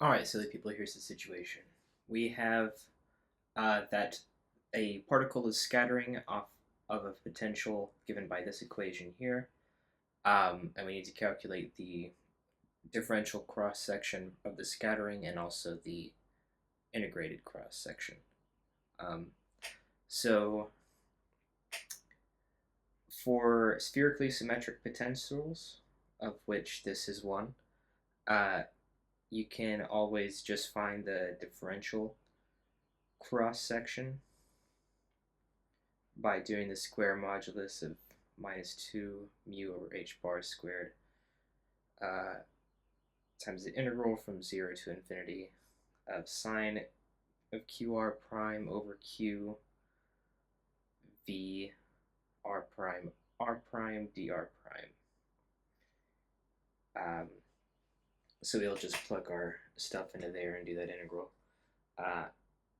Alright, silly people, here's the situation. We have that a particle is scattering off of a potential given by this equation here, and we need to calculate the differential cross section of the scattering and also the integrated cross section. Um, so, for spherically symmetric potentials, of which this is one, uh, you can always just find the differential cross section by doing the square modulus of minus 2 mu over h bar squared uh, times the integral from 0 to infinity of sine of qr prime over q v r prime dr prime. Um, so we'll just plug our stuff into there and do that integral. Uh,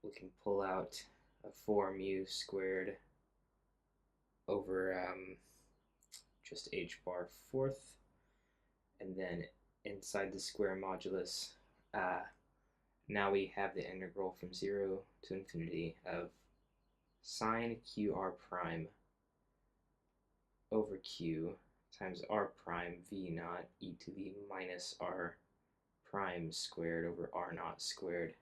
we can pull out a 4 mu squared over just h bar fourth, and then inside the square modulus, uh, now we have the integral from 0 to infinity of sine qr prime over q times r prime v naught e to the minus r prime squared over r naught squared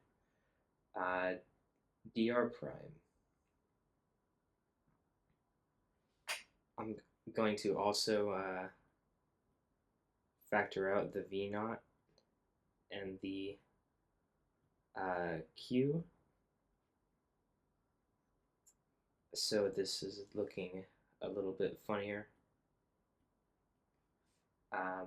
dr prime. I'm going to also factor out the v naught and the q. So this is looking a little bit funnier. Um,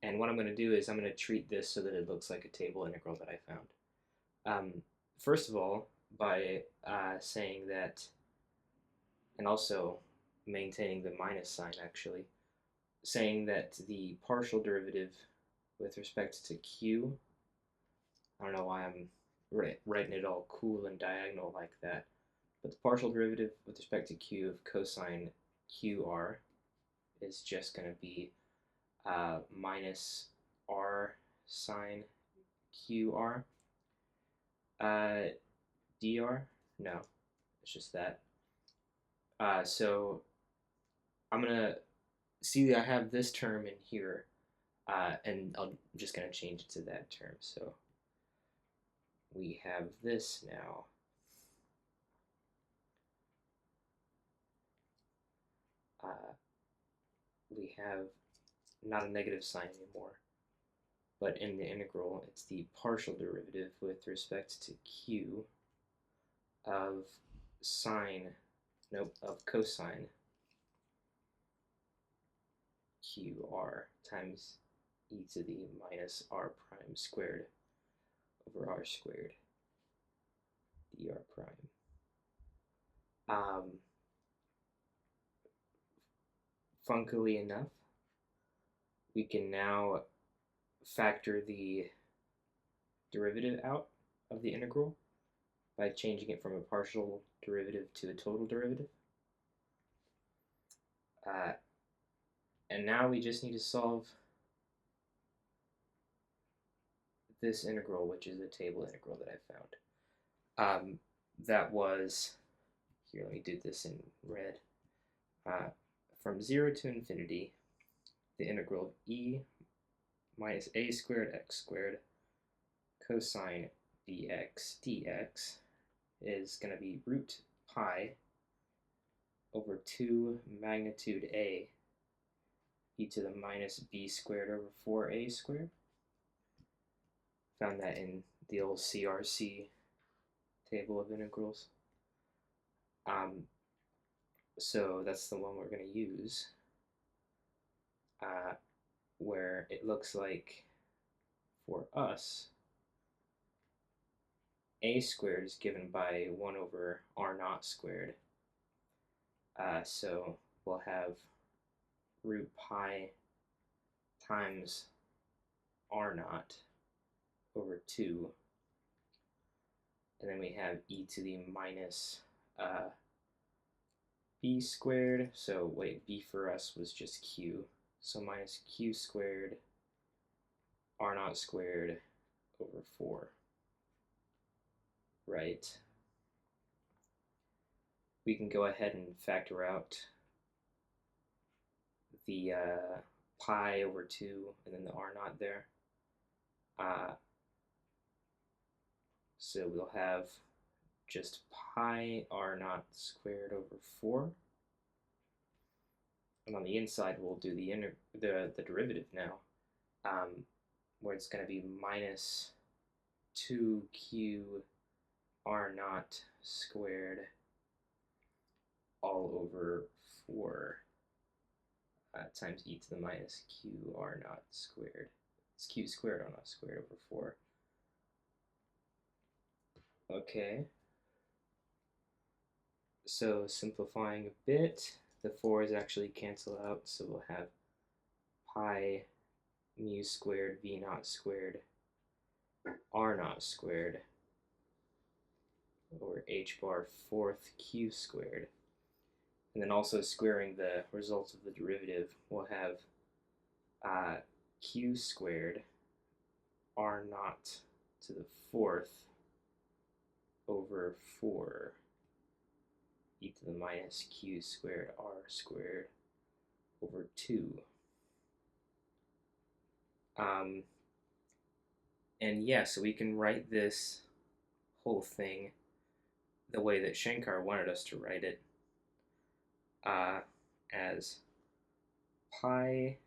and what I'm going to do is I'm going to treat this so that it looks like a table integral that I found. First of all, by saying that, and also maintaining the minus sign actually, saying that the partial derivative with respect to q, I don't know why I'm writing it all cool and diagonal like that, but the partial derivative with respect to q of cosine qr is just going to be minus r sine qr dr. No, it's just that. So I'm gonna see that I have this term in here, and I'm just gonna change it to that term. So we have this now. We have not a negative sign anymore, but in the integral, it's the partial derivative with respect to q of sine, nope, of cosine qr times e to the minus r prime squared over r squared dr prime. Funkily enough, we can now factor the derivative out of the integral by changing it from a partial derivative to a total derivative. And now we just need to solve this integral, which is the table integral that I found. That was, here, let me do this in red. From 0 to infinity, the integral of e minus a squared x squared cosine bx dx is going to be root pi over 2 magnitude a e to the minus b squared over 4a squared. Found that in the old CRC table of integrals. So that's the one we're going to use, where it looks like for us, a squared is given by 1 over r naught squared. So we'll have root pi times r naught over 2, and then we have e to the minus b squared. So wait, b for us was just q, So minus q squared r naught squared over 4, right? We can go ahead and factor out the pi over 2 and then the r naught there. So we'll have just pi r naught squared over 4. And on the inside, we'll do the derivative now, where it's going to be minus 2q r naught squared all over 4 times e to the minus q r naught squared. It's q squared r naught squared over 4. Okay. So simplifying a bit, the 4's actually cancel out, so we'll have pi mu squared v naught squared r naught squared over h bar fourth q squared. And then also squaring the results of the derivative, we'll have q squared r naught to the fourth over 4 e to the minus q squared r squared over 2. And yeah, so we can write this whole thing the way that Shankar wanted us to write it, as pi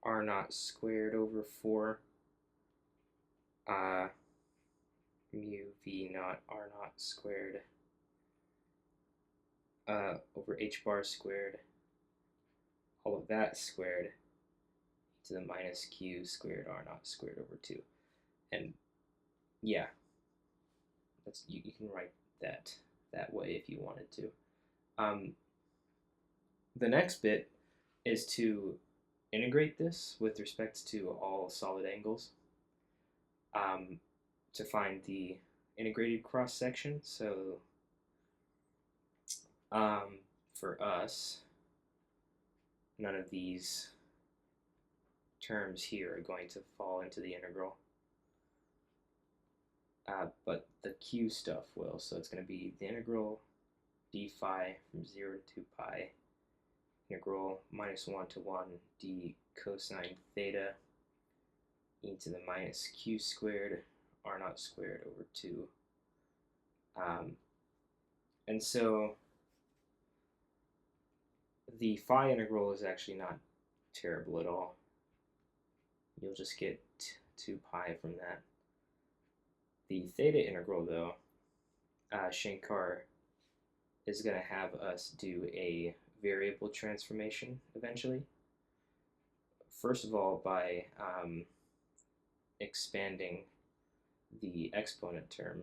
r naught squared over 4 mu v naught r naught squared over h bar squared, all of that squared to the minus q squared r naught squared over 2. And yeah, you can write that way if you wanted to. The next bit is to integrate this with respect to all solid angles to find the integrated cross section. So for us, none of these terms here are going to fall into the integral, but the q stuff will. So it's going to be the integral d phi from 0 to 2 pi, integral minus 1 to 1 d cosine theta e to the minus q squared r naught squared over 2. And so the phi integral is actually not terrible at all. You'll just get 2 pi from that. The theta integral, though, Shankar is going to have us do a variable transformation eventually. First of all, by expanding the exponent term.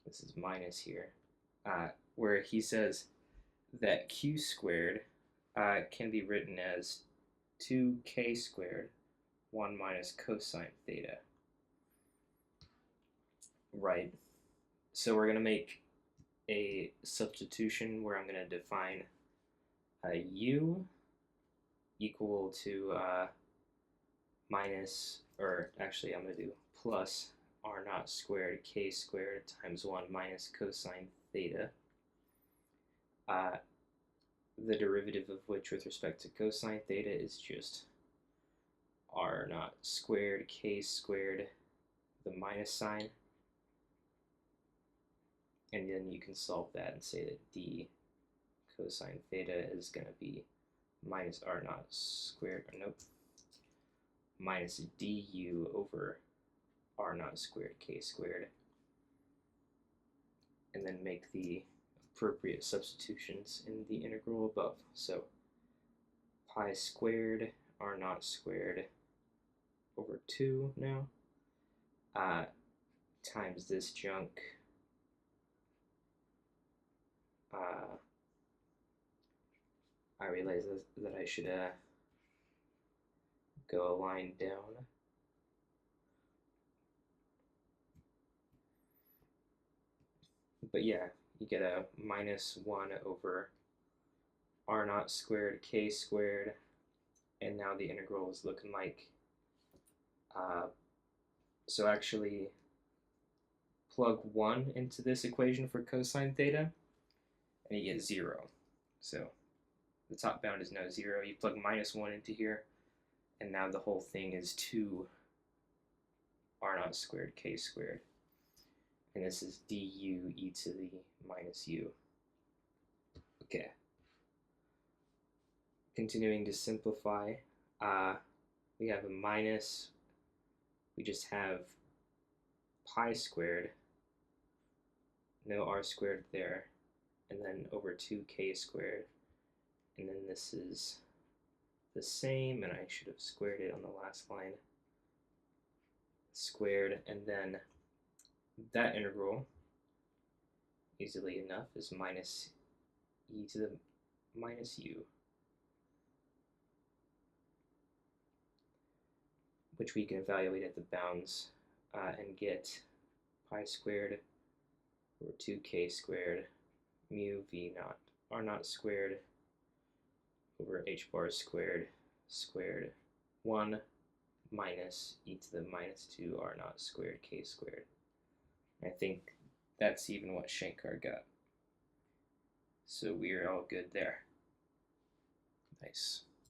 This is minus here, where he says that q squared can be written as 2k squared 1 minus cosine theta. Right. So we're going to make a substitution where I'm going to define u equal to minus, or actually I'm going to do plus r naught squared k squared times 1 minus cosine theta. The derivative of which with respect to cosine theta is just r naught squared k squared, the minus sign. And then you can solve that and say that d cosine theta is going to be minus r naught squared, or nope, minus du over r naught squared k squared, and then make the appropriate substitutions in the integral above. So pi squared r naught squared over 2 now, times this junk, I realize that I should go a line down. But yeah, you get a minus 1 over r naught squared k squared, and now the integral is looking like, so actually plug 1 into this equation for cosine theta, and you get 0. So the top bound is now 0. You plug minus 1 into here, and now the whole thing is 2 r naught squared k squared. And this is du e to the minus u. Okay. Continuing to simplify, we have a minus, we just have pi squared, no r squared there, and then over 2k squared. And then this is the same, and I should have squared it on the last line. Squared, and then that integral, easily enough, is minus e to the minus u, which we can evaluate at the bounds and get pi squared over 2k squared mu v naught r naught squared over h bar squared 1 minus e to the minus 2 r naught squared k squared. I think that's even what Shankar got. So we're all good there. Nice.